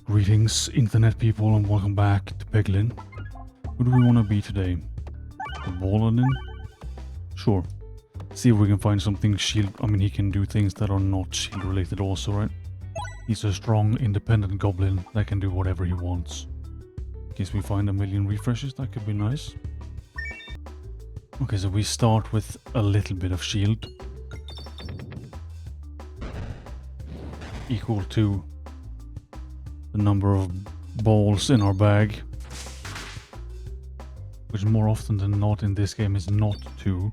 Greetings, internet people, and welcome back to Peglin. Who do we want to be today? A Balladin? Sure. See if we can find something shield. I mean, he can do things that are not shield related also, right? He's a strong, independent goblin that can do whatever he wants. In case we find a million refreshes, that could be nice. Okay, so we start with a little bit of shield. Equal to the number of balls in our bag. Which more often than not in this game is not 2.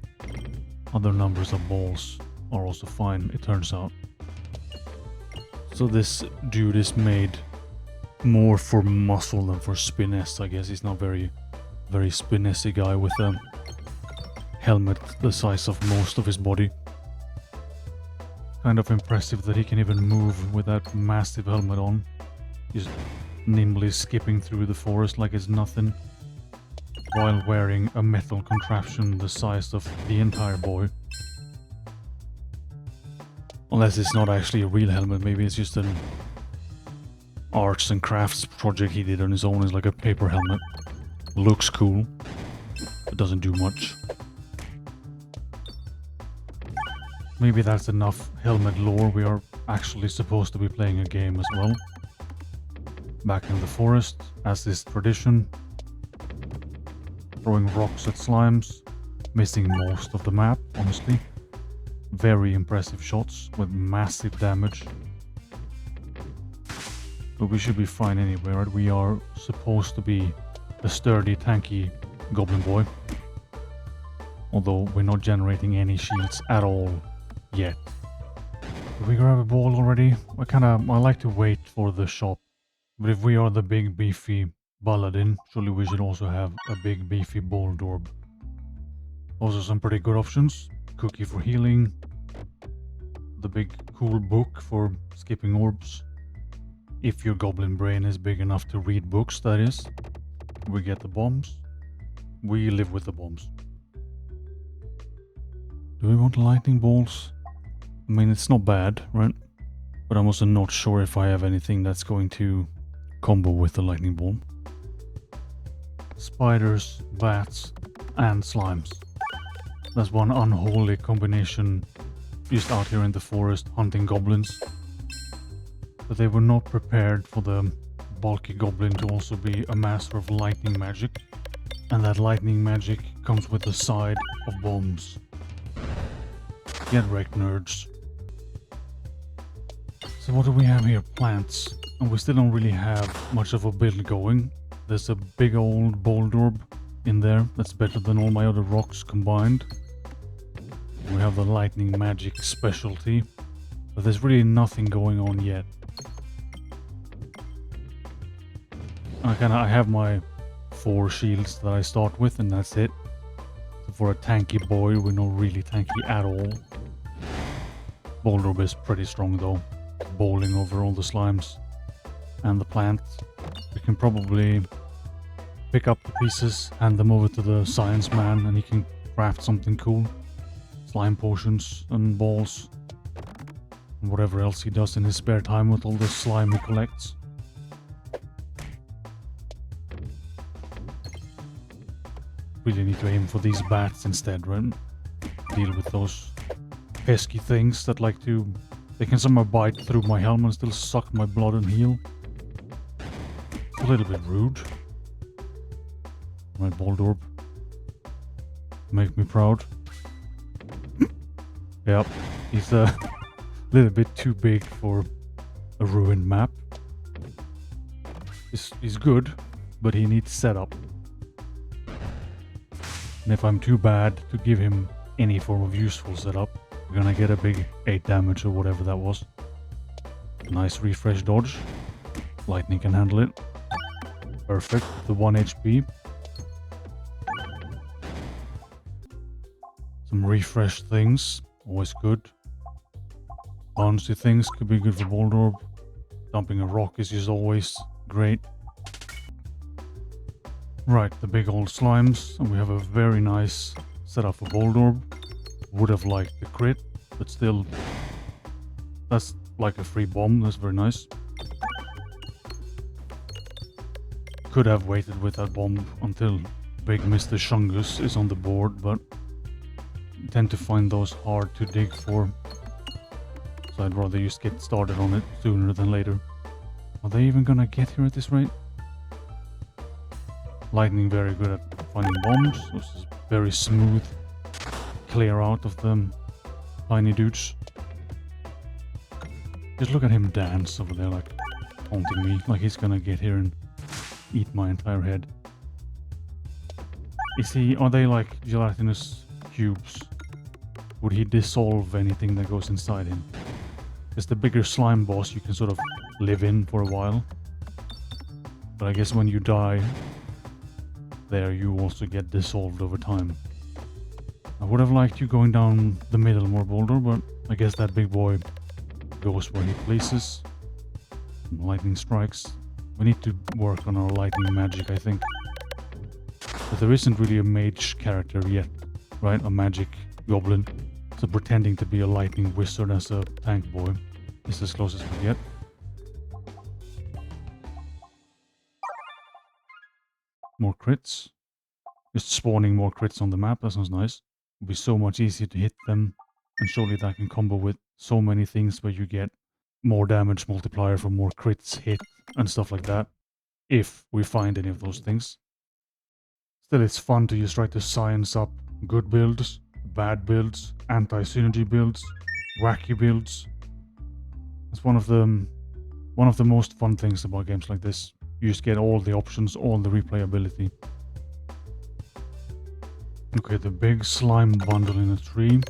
Other numbers of balls are also fine, it turns out. So this dude is made more for muscle than for spiness, I guess. He's not very spinessy guy with a helmet the size of most of his body. Kind of impressive that he can even move with that massive helmet on. Just nimbly skipping through the forest like it's nothing, while wearing a metal contraption the size of the entire boy. Unless it's not actually a real helmet, maybe it's just an arts and crafts project he did on his own. It's like a paper helmet. Looks cool, but doesn't do much. Maybe that's enough helmet lore. We are actually supposed to be playing a game as well. Back in the forest, as is tradition. Throwing rocks at slimes. Missing most of the map, honestly. Very impressive shots with massive damage. But we should be fine anyway, right? We are supposed to be a sturdy, tanky goblin boy. Although we're not generating any shields at all yet. Did we grab a ball already? I like to wait for the shop. But if we are the big beefy Balladin, surely we should also have a big beefy Ballwark. Also some pretty good options. Cookie for healing. The big cool book for skipping orbs. If your goblin brain is big enough to read books, that is. We get the bombs. We live with the bombs. Do we want lightning balls? I mean, it's not bad, right? But I'm also not sure if I have anything that's going to combo with the lightning ball. Spiders, bats, and slimes. That's one unholy combination just out here in the forest hunting goblins. But they were not prepared for the bulky goblin to also be a master of lightning magic. And that lightning magic comes with a side of bombs. Get wrecked, nerds. So what do we have here? Plants. And we still don't really have much of a build going. There's a big old Ballwark in there that's better than all my other rocks combined. We have the lightning magic specialty, but there's really nothing going on yet. I have my 4 shields that I start with, and that's it. So for a tanky boy, we're not really tanky at all. Ballwark is pretty strong though, bowling over all the slimes and the plant. We can probably pick up the pieces, hand them over to the science man, and he can craft something cool. Slime potions and balls. And whatever else he does in his spare time with all the slime he collects. Really need to aim for these bats instead, right? Deal with those pesky things that like to... They can somehow bite through my helmet and still suck my blood and heal. It's a little bit rude. My Ballwark. Make me proud. Yep, he's a little bit too big for a ruined map. He's good, but he needs setup. And if I'm too bad to give him any form of useful setup, we're gonna get a big 8 damage or whatever that was. Nice refresh dodge. Lightning can handle it. Perfect, the 1 HP. Some refresh things, always good. Bouncy things could be good for Ballwark. Dumping a rock is just always great. Right, the big old slimes, and we have a very nice setup for Ballwark. Would have liked the crit, but still, that's like a free bomb, that's very nice. Could have waited with that bomb until Big Mr. Shungus is on the board, but I tend to find those hard to dig for. So I'd rather just get started on it sooner than later. Are they even gonna get here at this rate? Lightning very good at finding bombs. This is very smooth. Clear out of them tiny dudes. Just look at him dance over there, like taunting me, like he's gonna get here and eat my entire head. Are they like gelatinous cubes? Would he dissolve anything that goes inside him? Because the bigger slime boss you can sort of live in for a while. But I guess when you die there, you also get dissolved over time. I would have liked you going down the middle more, Boulder, but I guess that big boy goes where he pleases. Lightning strikes. We need to work on our lightning magic, I think. But there isn't really a mage character yet, right? A magic goblin. So pretending to be a lightning wizard as a tank boy is as close as we get. More crits. Just spawning more crits on the map, that sounds nice. It'll be so much easier to hit them, and surely that can combo with so many things where you get more damage multiplier for more crits hit and stuff like that, if we find any of those things. Still, it's fun to just try to science up good builds, bad builds, anti-synergy builds, wacky builds. It's one of the most fun things about games like this. You just get all the options, all the replayability. Okay, the big slime bundle in a tree.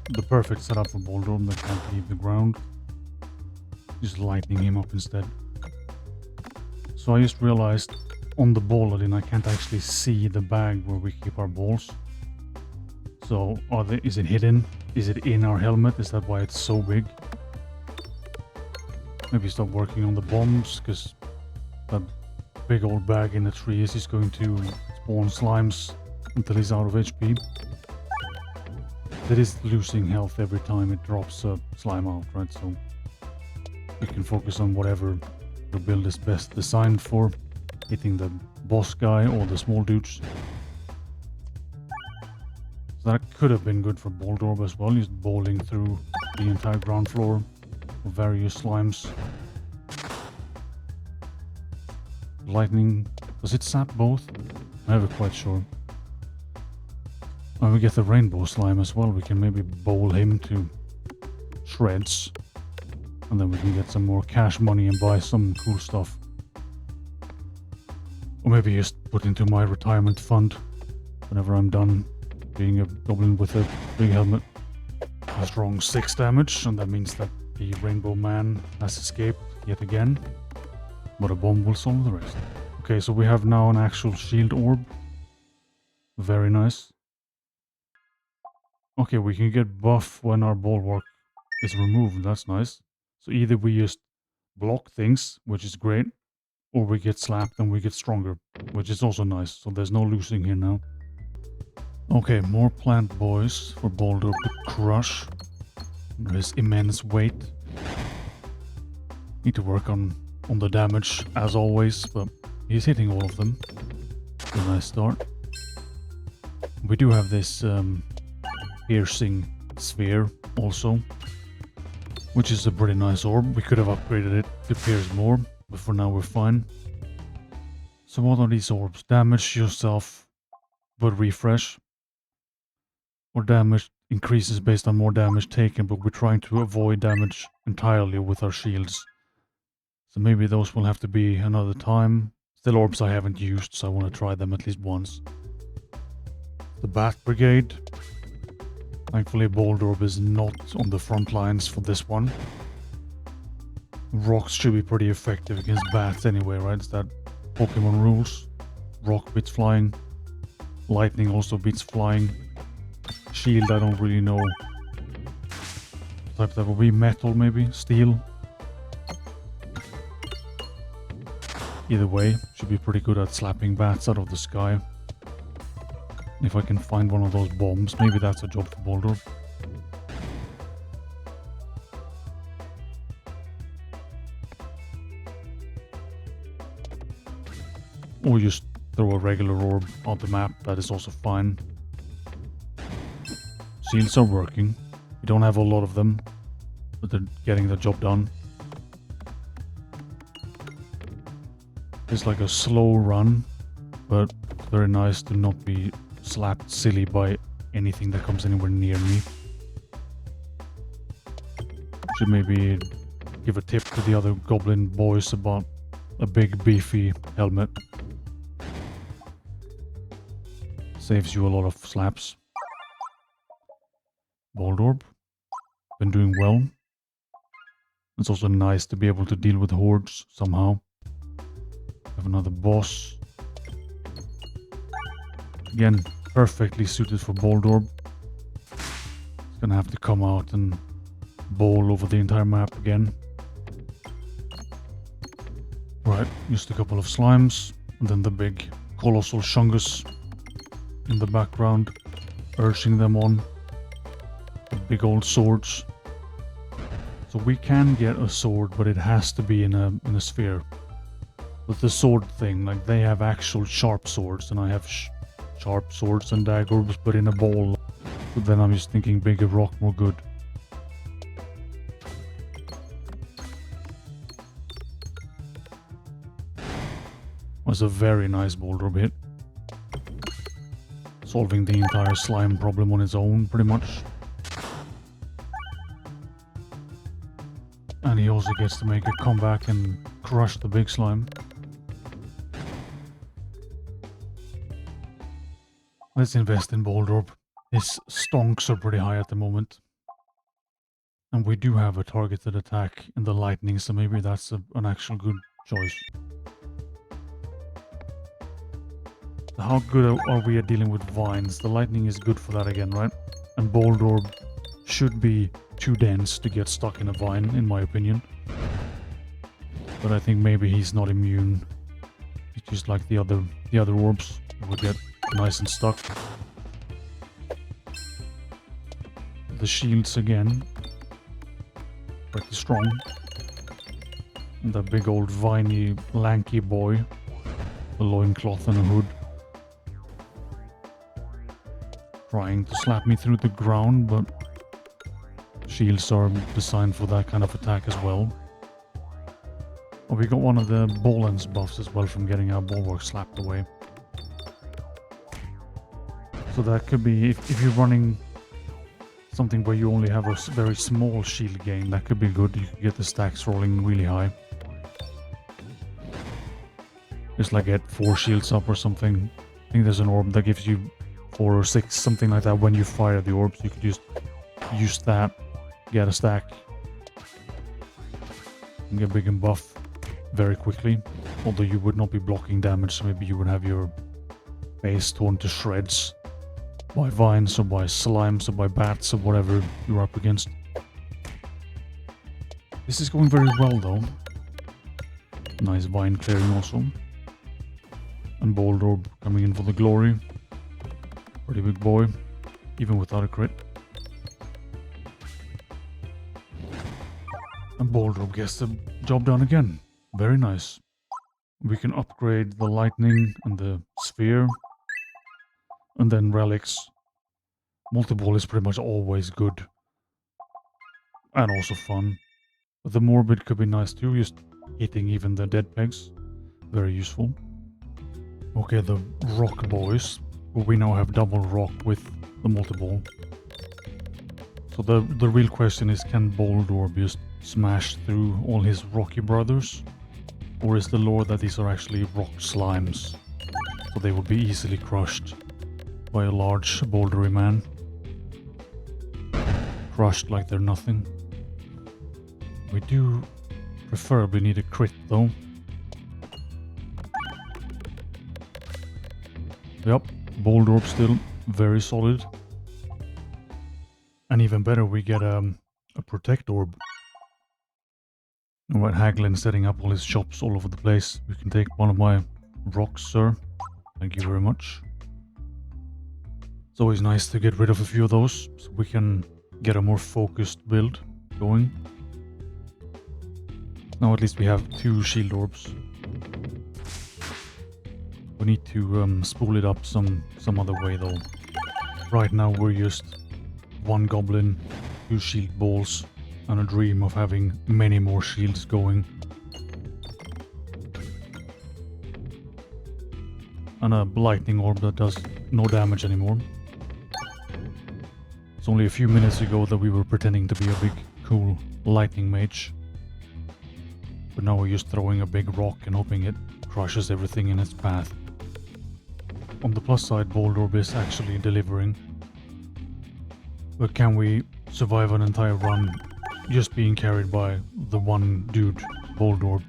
The perfect setup for Boulder that can't leave the ground. Just lightning him up instead. So I just realized on the Balladin I can't actually see the bag where we keep our balls. So is it hidden? Is it in our helmet? Is that why it's so big? Maybe stop working on the bombs, because that big old bag in the tree is just going to spawn slimes until he's out of HP. That is losing health every time it drops a slime out, right? So you can focus on whatever the build is best designed for, hitting the boss guy or the small dudes. So that could have been good for Boldorb as well, just bowling through the entire ground floor of various slimes. Lightning, does it sap both? I'm never quite sure. When we get the rainbow slime as well, we can maybe bowl him to shreds. And then we can get some more cash money and buy some cool stuff. Or maybe just put into my retirement fund whenever I'm done being a goblin with a big helmet. A strong 6 damage, and that means that the rainbow man has escaped yet again. But a bomb will solve the rest. Okay, so we have now an actual shield orb. Very nice. Okay, we can get buff when our Ballwark is removed. That's nice. So either we just block things, which is great, or we get slapped and we get stronger, which is also nice. So there's no losing here now. Okay, more plant boys for Boulder to crush. His immense weight. Need to work on the damage as always, but he's hitting all of them. A nice start. We do have this piercing sphere also, which is a pretty nice orb. We could have upgraded it to pierce more, but for now we're fine. So what are these orbs? Damage yourself, but refresh. Or damage increases based on more damage taken, but we're trying to avoid damage entirely with our shields. So maybe those will have to be another time. Still orbs I haven't used, so I want to try them at least once. The Bat Brigade. Thankfully Boulder is not on the front lines for this one. Rocks should be pretty effective against bats anyway, right? It's that Pokemon rules. Rock beats flying. Lightning also beats flying. Shield, I don't really know. Type that will be metal maybe? Steel? Either way, should be pretty good at slapping bats out of the sky. If I can find one of those bombs, maybe that's a job for Boulder. Or just throw a regular orb on the map, that is also fine. Shields are working. We don't have a lot of them, but they're getting the job done. It's like a slow run, but it's very nice to not be slapped silly by anything that comes anywhere near me. Should maybe give a tip to the other goblin boys about a big beefy helmet. Saves you a lot of slaps. Bold Orb. Been doing well. It's also nice to be able to deal with hordes somehow. Have another boss. Again, perfectly suited for Bold Orb. It's gonna have to come out and bowl over the entire map again. Right, just a couple of slimes, and then the big colossal shungus in the background, urging them on. The big old swords. So we can get a sword, but it has to be in a sphere. But the sword thing, like they have actual sharp swords, and I have sharp swords and daggers, but in a ball. But then I'm just thinking bigger rock, more good. Was a very nice boulder hit. Solving the entire slime problem on its own, pretty much. And he also gets to make a comeback and crush the big slime. Let's invest in Bold Orb. His stonks are pretty high at the moment. And we do have a targeted attack in the lightning, so maybe that's an actual good choice. How good are we at dealing with vines? The lightning is good for that again, right? And Bold Orb should be too dense to get stuck in a vine, in my opinion. But I think maybe he's not immune. It's just like the other orbs would get nice and stuck. The shields again. Pretty strong. And the big old viney, lanky boy. A loincloth and a hood. Trying to slap me through the ground, but shields are designed for that kind of attack as well. Oh, we got one of the Balladin's buffs as well from getting our Ballwark slapped away. So that could be, if you're running something where you only have a very small shield gain, that could be good. You could get the stacks rolling really high. Just like get 4 shields up or something. I think there's an orb that gives you 4 or 6, something like that, when you fire the orbs. You could just use that, get a stack, and get big and buff very quickly. Although you would not be blocking damage, so maybe you would have your base torn to shreds by vines or by slimes or by bats or whatever you're up against. This is going very well though. Nice vine clearing also. And Bold Orb coming in for the glory. Pretty big boy, even without a crit. And Bold Orb gets the job done again. Very nice. We can upgrade the lightning and the sphere. And then relics. Multi-ball is pretty much always good. And also fun. But the morbid could be nice too, just hitting even the dead pegs. Very useful. Okay, the rock boys. We now have double rock with the multi-ball. So the real question is, can Bold Orb just smash through all his rocky brothers? Or is the lore that these are actually rock slimes? So they would be easily crushed by a large bouldery man. Crushed like they're nothing. We do preferably need a crit though. Yep. Bold Orb still very solid. And even better, we get a Protect Orb. Alright, Haglin setting up all his shops all over the place. We can take one of my rocks, sir. Thank you very much. It's always nice to get rid of a few of those, so we can get a more focused build going. Now at least we have 2 shield orbs. We need to spool it up some other way though. Right now we're just one goblin, 2 shield balls, and a dream of having many more shields going. And a lightning orb that does no damage anymore. It's only a few minutes ago that we were pretending to be a big, cool lightning mage. But now we're just throwing a big rock and hoping it crushes everything in its path. On the plus side, Ballwark is actually delivering. But can we survive an entire run just being carried by the one dude, Ballwark?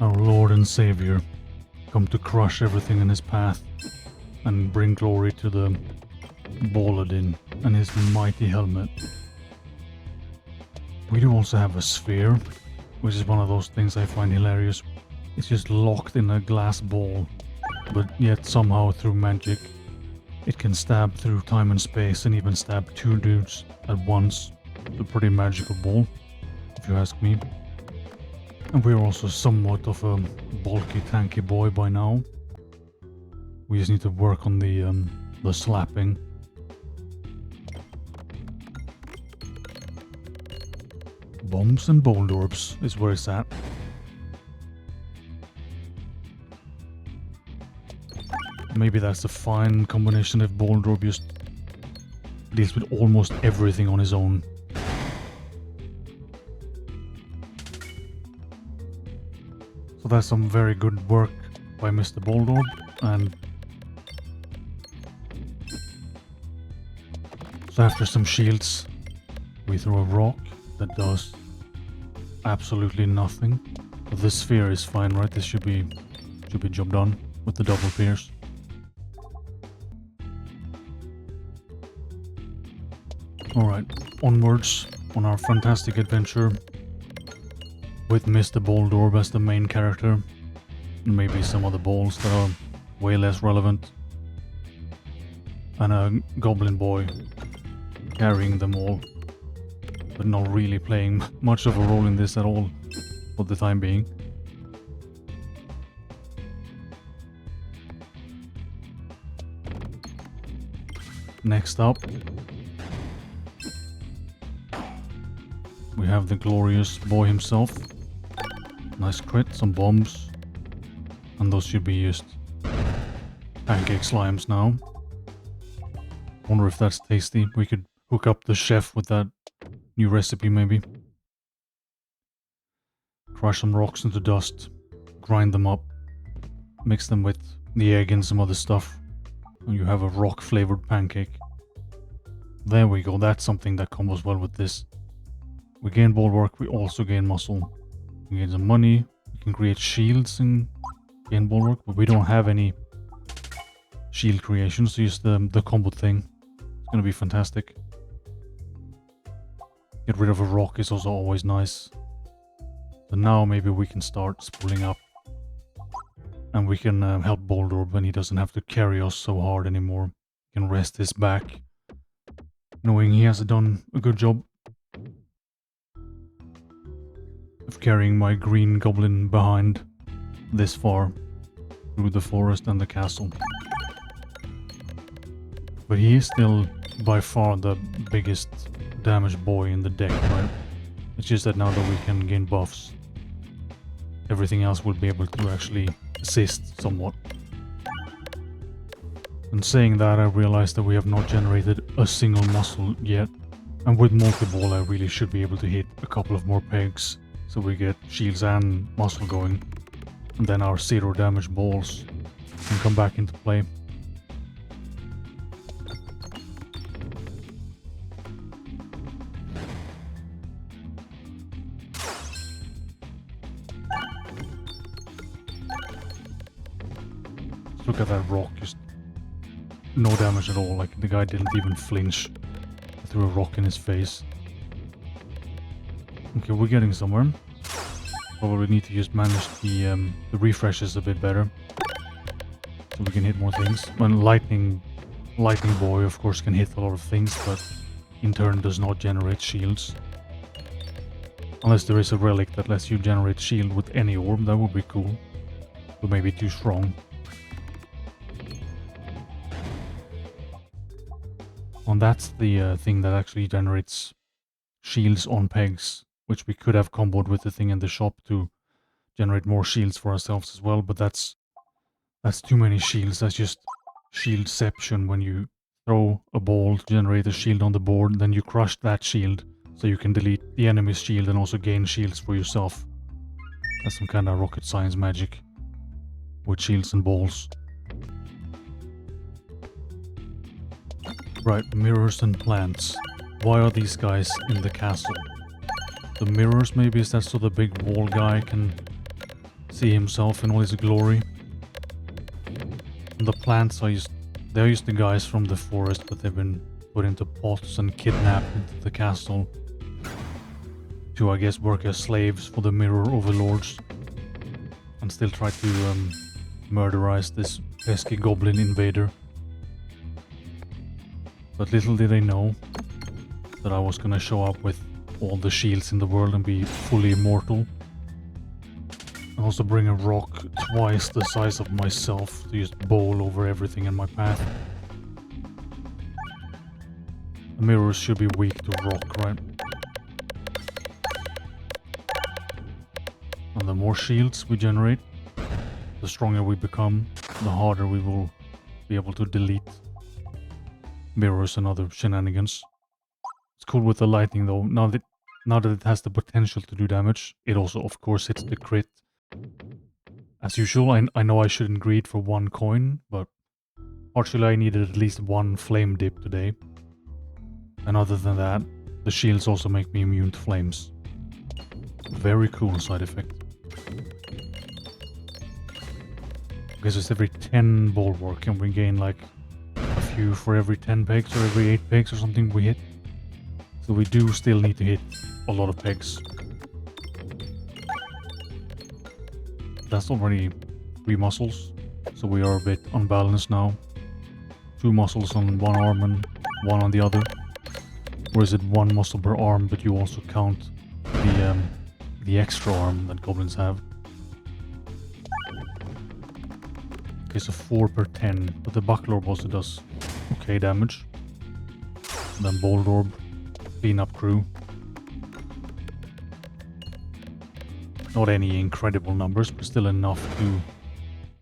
Our Lord and Savior, come to crush everything in his path and bring glory to the Balladin and his mighty helmet. We do also have a sphere, which is one of those things I find hilarious. It's just locked in a glass ball, but yet somehow through magic it can stab through time and space and even stab 2 dudes at once. It's a pretty magical ball, if you ask me. And we're also somewhat of a bulky, tanky boy by now. We just need to work on the slapping. Bombs and Ballwarks is where it's at. Maybe that's a fine combination if Ballwark just deals with almost everything on his own. So that's some very good work by Mr. Ballwark, and so after some shields we throw a rock that does absolutely nothing. But this sphere is fine, right? This should be job done with the double pierce. Alright, onwards on our fantastic adventure with Mr. Ballwark as the main character, and maybe some other balls that are way less relevant, and a goblin boy carrying them all, but not really playing much of a role in this at all for the time being. Next up, we have the glorious boy himself. Nice crit, some bombs, and those should be just pancake slimes now. Wonder if that's tasty. We could hook up the chef with that new recipe maybe. Crush some rocks into dust, grind them up, mix them with the egg and some other stuff, and you have a rock flavored pancake. There we go, that's something that combos well with this. We gain Ballwark, we also gain muscle. We gain some money, we can create shields and gain Ballwark, but we don't have any shield creations, so just the combo thing. It's gonna be fantastic. Get rid of a rock is also always nice. So now maybe we can start spooling up. And we can help Ballwark when he doesn't have to carry us so hard anymore. He can rest his back, knowing he has done a good job of carrying my green goblin behind this far through the forest and the castle. But he is still by far the biggest damage boy in the deck, right? It's just that now that we can gain buffs, everything else will be able to actually assist somewhat. And saying that, I realized that we have not generated a single muscle yet, and with multi-ball I really should be able to hit a couple of more pegs so we get shields and muscle going, and then our 0 damage balls can come back into play. Look at that rock, just no damage at all, like the guy didn't even flinch. I threw a rock in his face. Okay, we're getting somewhere. Probably need to just manage the refreshes a bit better, so we can hit more things. When lightning boy of course can hit a lot of things, but in turn does not generate shields. Unless there is a relic that lets you generate shield with any orb, that would be cool. But maybe too strong. And that's the thing that actually generates shields on pegs, which we could have comboed with the thing in the shop to generate more shields for ourselves as well, but that's too many shields. That's just shieldception. When you throw a ball to generate a shield on the board, then you crush that shield so you can delete the enemy's shield and also gain shields for yourself. That's some kind of rocket science magic with shields and balls. Right, mirrors and plants. Why are these guys in the castle? The mirrors, maybe, is that so the big wall guy can see himself in all his glory? And the plants are they're just the guys from the forest, but they've been put into pots and kidnapped into the castle to, I guess, work as slaves for the mirror overlords and still try to murderize this pesky goblin invader. But little did they know that I was gonna show up with all the shields in the world and be fully immortal. And also bring a rock twice the size of myself to just bowl over everything in my path. The mirrors should be weak to rock, right? And the more shields we generate, the stronger we become, the harder we will be able to delete mirrors and other shenanigans. It's cool with the lightning though. Now that it has the potential to do damage, it also of course hits the crit. As usual, I know I shouldn't greed for 1 coin, but partially I needed at least 1 flame dip today. And other than that, the shields also make me immune to flames. Very cool side effect. Because it's every 10 Ballwark and we gain like a few for every 10 pegs or every 8 pegs or something we hit. So we do still need to hit a lot of pegs. That's already 3 muscles, so we are a bit unbalanced now. 2 muscles on one arm and 1 on the other. Or is it 1 muscle per arm, but you also count the extra arm that goblins have? Okay, so 4 per 10, but the buckle orb also does okay damage. And then bold orb, cleanup crew. Not any incredible numbers, but still enough to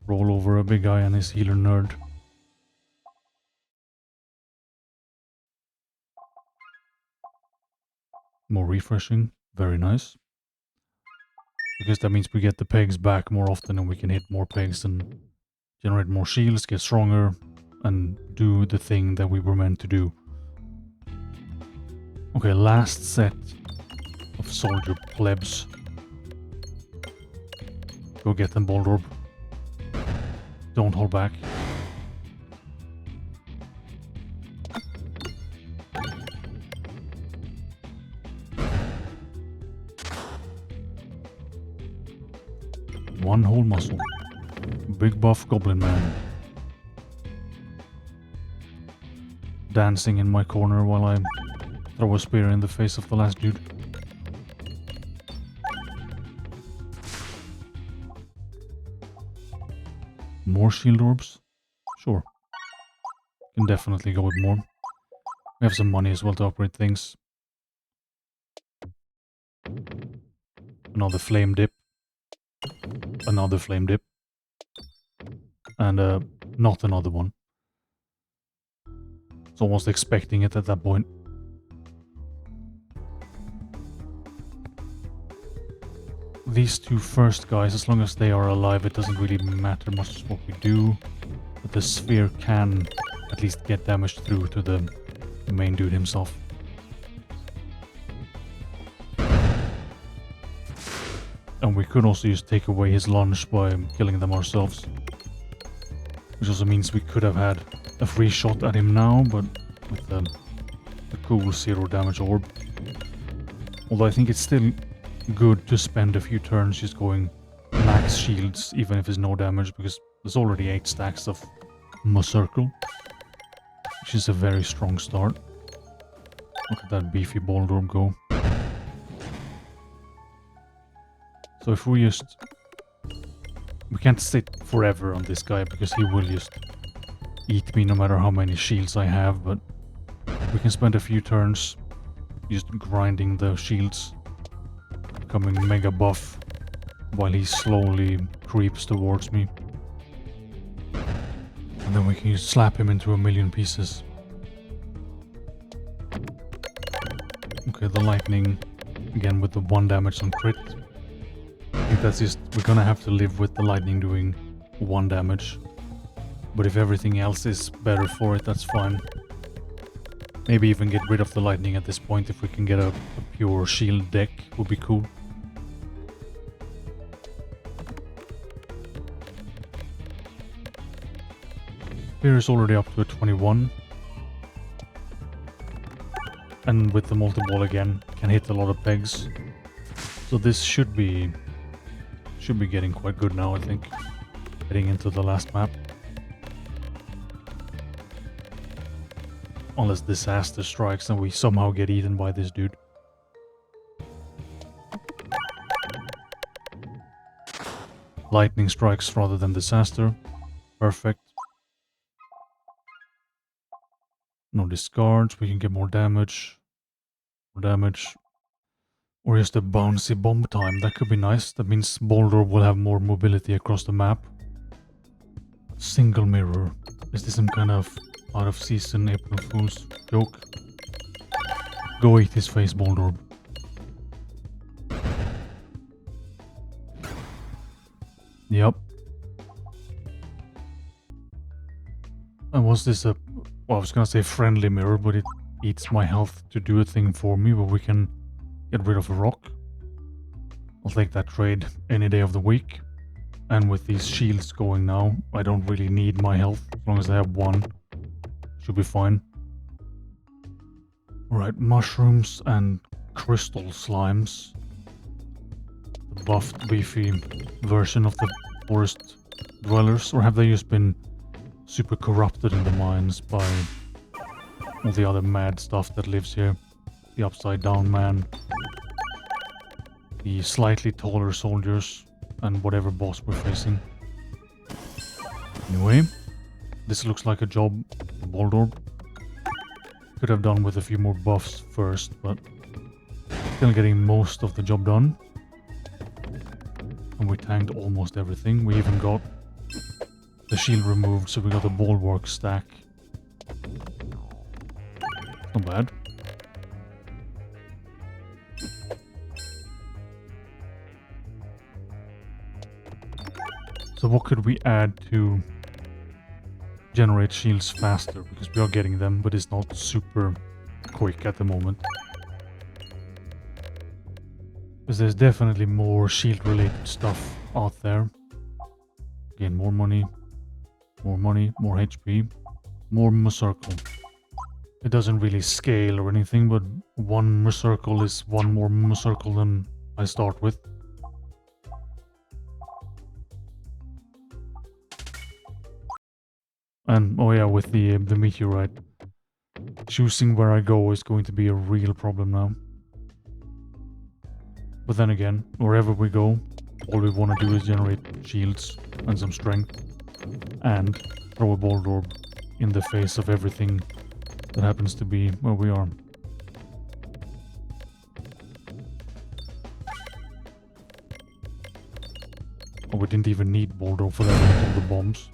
roll over a big guy and his healer nerd. More refreshing, very nice. Because that means we get the pegs back more often and we can hit more pegs and generate more shields, get stronger, and do the thing that we were meant to do. Okay, last set of soldier plebs. Go get them, bold orb. Don't hold back. One whole muscle. Big buff goblin man. Dancing in my corner while I throw a spear in the face of the last dude. More shield orbs? Sure. Can definitely go with more. We have some money as well to upgrade things. Another flame dip. Another flame dip. And not another one. It's almost expecting it at that point. These 2 first guys, as long as they are alive, it doesn't really matter much what we do. But the sphere can at least get damage through to the main dude himself. And we could also just take away his lunge by killing them ourselves. Which also means we could have had a free shot at him now, but with the cool 0 damage orb. Although I think it's still good to spend a few turns just going max shields, even if there's no damage, because there's already 8 stacks of Muscircle, which is a very strong start. Look at that beefy bold orb go. So if we just... We can't sit forever on this guy because he will just eat me no matter how many shields I have, but we can spend a few turns just grinding the shields, becoming mega buff while he slowly creeps towards me. And then we can just slap him into a million pieces. Okay, the lightning, again with the 1 damage on crit. I think that's just, we're gonna have to live with the lightning doing 1 damage. But if everything else is better for it, that's fine. Maybe even get rid of the lightning at this point if we can get a pure shield deck, would be cool. Here is already up to a 21. And with the multi-ball again, can hit a lot of pegs. So this should be getting quite good now, I think. Heading into the last map. Unless disaster strikes and we somehow get eaten by this dude. Lightning strikes rather than disaster. Perfect. No discards, we can get more damage. More damage. Or just a bouncy bomb time, that could be nice. That means Boulder will have more mobility across the map. Single mirror. Is this some kind of out of season April Fool's joke? Go eat his face, Boulder. Yep. And was this a... Well, I was gonna say friendly mirror, but it eats my health to do a thing for me, but we can get rid of a rock. I'll take that trade any day of the week. And with these shields going now, I don't really need my health. As long as I have 1, should be fine. Alright, mushrooms and crystal slimes. The buffed, beefy version of the forest dwellers. Or have they just been super corrupted in the mines by all the other mad stuff that lives here? The upside down man, the slightly taller soldiers, and whatever boss we're facing. Anyway, this looks like a job Boulder could have done with a few more buffs first, but still getting most of the job done. And we tanked almost everything. We even got the shield removed, so we got the Ballwark stack. Not bad. So what could we add to generate shields faster? Because we are getting them, but it's not super quick at the moment. Because there's definitely more shield related stuff out there. Again, more money, more HP, more Muscircle. It doesn't really scale or anything, but 1 Muscircle is 1 more Muscircle than I start with. And, oh yeah, with the meteorite. Choosing where I go is going to be a real problem now. But then again, wherever we go, all we want to do is generate shields and some strength. And throw a boulder orb in the face of everything that happens to be where we are. Oh, we didn't even need boulder for that with all the bombs.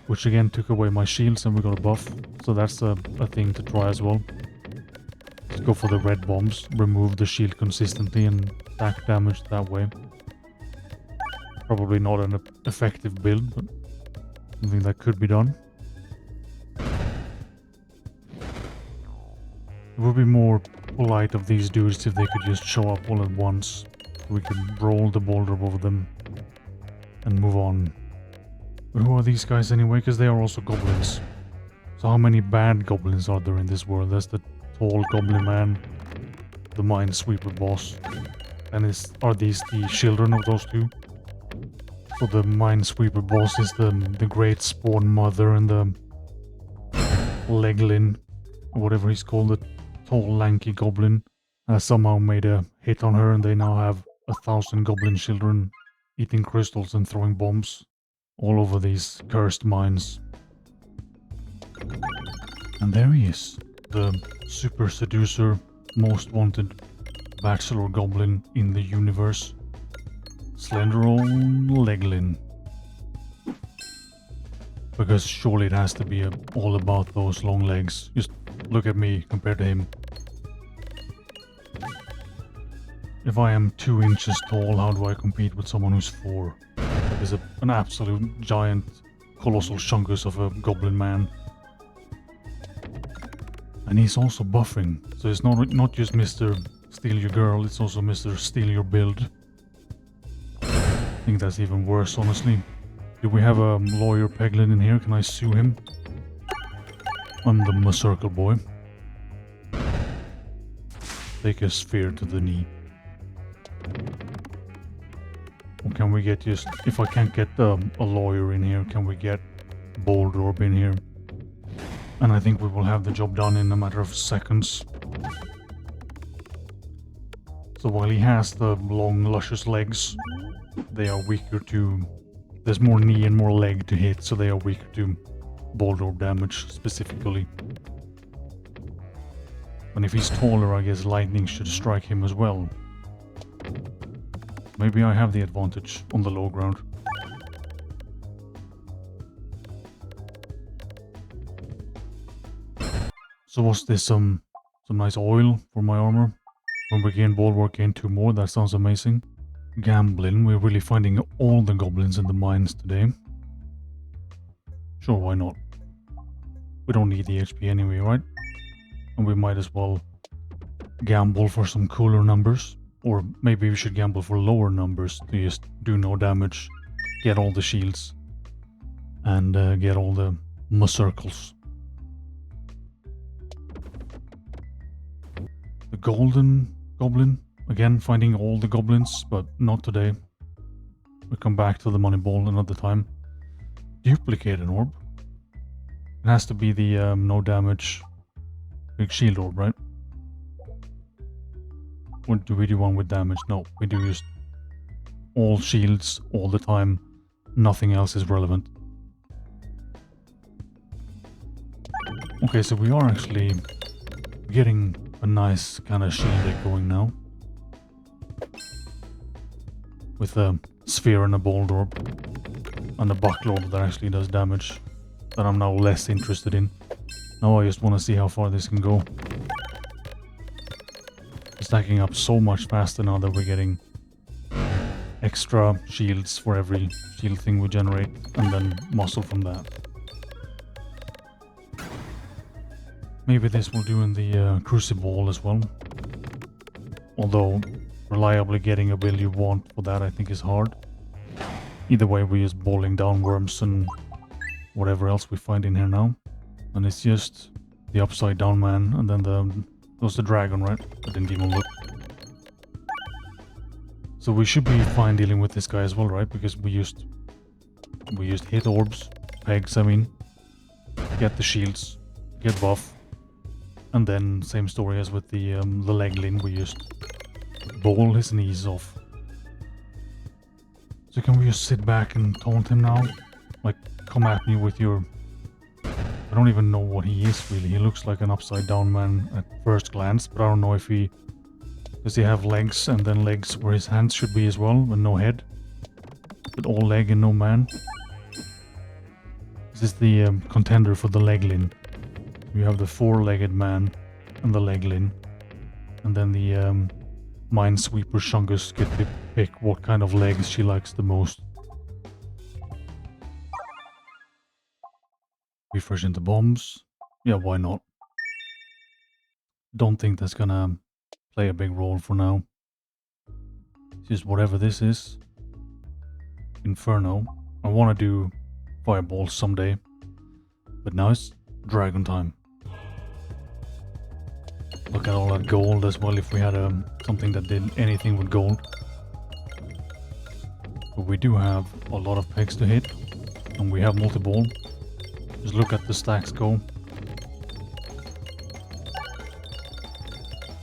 Which again took away my shields and we got a buff. So that's a thing to try as well. Let's go for the red bombs. Remove the shield consistently and stack damage that way. Probably not an effective build, but something that could be done. It would be more polite of these dudes if they could just show up all at once. We could roll the boulder over them and move on. But who are these guys anyway? Because they are also goblins. So how many bad goblins are there in this world? There's the tall goblin man, the minesweeper boss. And are these the children of those two? So the minesweeper boss is the great spawn mother, and the Peglin, or whatever he's called, the tall lanky goblin, has somehow made a hit on her, and they now have 1,000 goblin children eating crystals and throwing bombs all over these cursed mines. And there he is, the super seducer, most wanted bachelor goblin in the universe, slender old Peglin. Because surely it has to be all about those long legs. Just look at me compared to him. If I am 2 inches tall, how do I compete with someone who's 4? That is an absolute giant, colossal chunkus of a goblin man. And he's also buffing, so it's not just Mr. Steal Your Girl, it's also Mr. Steal Your Build. I think that's even worse, honestly. Do we have a lawyer Peglin in here? Can I sue him? I'm the Muscircle boy. Take a sphere to the knee. Or can we get just... If I can't get a lawyer in here, can we get Ballwark in here? And I think we will have the job done in a matter of seconds. So while he has the long, luscious legs, they are weaker to... There's more knee and more leg to hit, so they are weaker to Ballwark damage, specifically. And if he's taller, I guess lightning should strike him as well. Maybe I have the advantage on the low ground. So was this some nice oil for my armor? When we gain Ballwark, gain 2 more, that sounds amazing. Gambling, we're really finding all the goblins in the mines today. Sure, why not? We don't need the HP anyway, right? And we might as well gamble for some cooler numbers. Or maybe we should gamble for lower numbers to just do no damage, get all the shields, and get all the Muscircles. The golden goblin, again finding all the goblins, but not today. We'll come back to the money ball another time. Duplicate an orb. It has to be the no damage big shield orb, right? Or do we do one with damage? No, we do just all shields all the time. Nothing else is relevant. Okay, so we are actually getting a nice kind of shield deck going now. With a sphere and a bold orb. And a buckle orb that actually does damage. That I'm now less interested in. Now I just want to see how far this can go. Stacking up so much faster now that we're getting extra shields for every shield thing we generate, and then muscle from that. Maybe this will do in the Crucible as well. Although reliably getting a build you want for that I think is hard. Either way, we're just bowling down worms and whatever else we find in here now. And it's just the upside down man, and then that was the dragon, right? I didn't even look. So we should be fine dealing with this guy as well, right? Because we used hit orbs, pegs, I mean. Get the shields, get buff. And then same story as with the Peglin, we just bowl his knees off. So can we just sit back and taunt him now? Like, come at me with your... I don't even know what he is really. He looks like an upside down man at first glance, but I don't know if he... Does he have legs and then legs where his hands should be as well, and no head? But all leg and no man? Is this the contender for the Peglin? You have the 4-legged man and the Peglin. And then the Minesweeper Shungus get to pick what kind of legs she likes the most. Refresh into bombs. Yeah, why not? Don't think that's gonna play a big role for now. Just whatever this is. Inferno. I want to do fireballs someday. But now it's dragon time. Look at all that gold as well, if we had something that did anything with gold. But we do have a lot of pegs to hit. And we have multi-ball. Just look at the stacks go.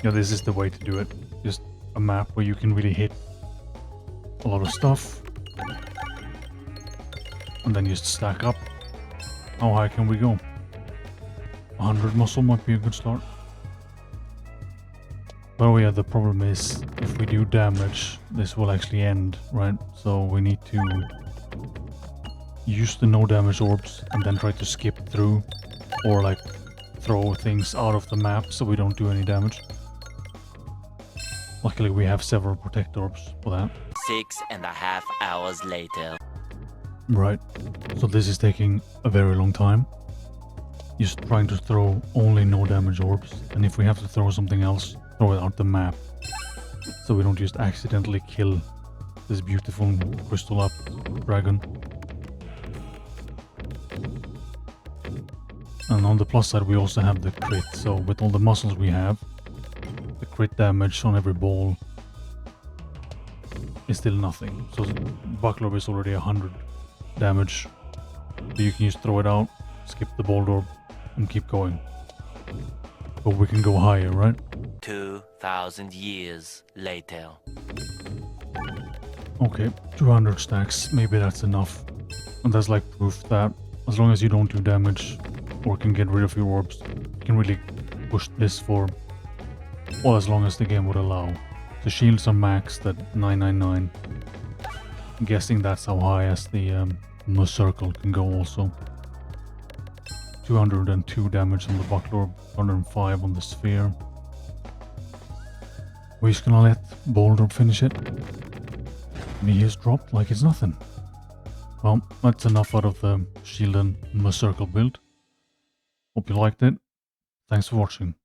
Yeah, this is the way to do it. Just a map where you can really hit a lot of stuff. And then just stack up. How high can we go? 100 muscle might be a good start. But oh yeah, the problem is if we do damage, this will actually end, right? So we need to use the no damage orbs and then try to skip through or like throw things out of the map so we don't do any damage. Luckily we have several protect orbs for that. 6.5 hours later. Right, so this is taking a very long time. Just trying to throw only no damage orbs, and if we have to throw something else, throw it out the map. So we don't just accidentally kill this beautiful crystal up dragon. And on the plus side we also have the crit, so with all the muscles we have, the crit damage on every ball is still nothing. So Buckler is already 100 damage, so you can just throw it out, skip the ball orb, and keep going. But we can go higher, right? 2,000 years later. Okay, 200 stacks, maybe that's enough. And that's like proof that as long as you don't do damage or can get rid of your orbs, you can really push this for, well, as long as the game would allow. The shields are maxed at 999. I'm guessing that's how high as the Muscircle can go also. 202 damage on the Buckler, 105 on the Sphere. We're just gonna let Boulder finish it. And he has dropped like it's nothing. Well, that's enough out of the Shield and Muscircle build. Hope you liked it. Thanks for watching.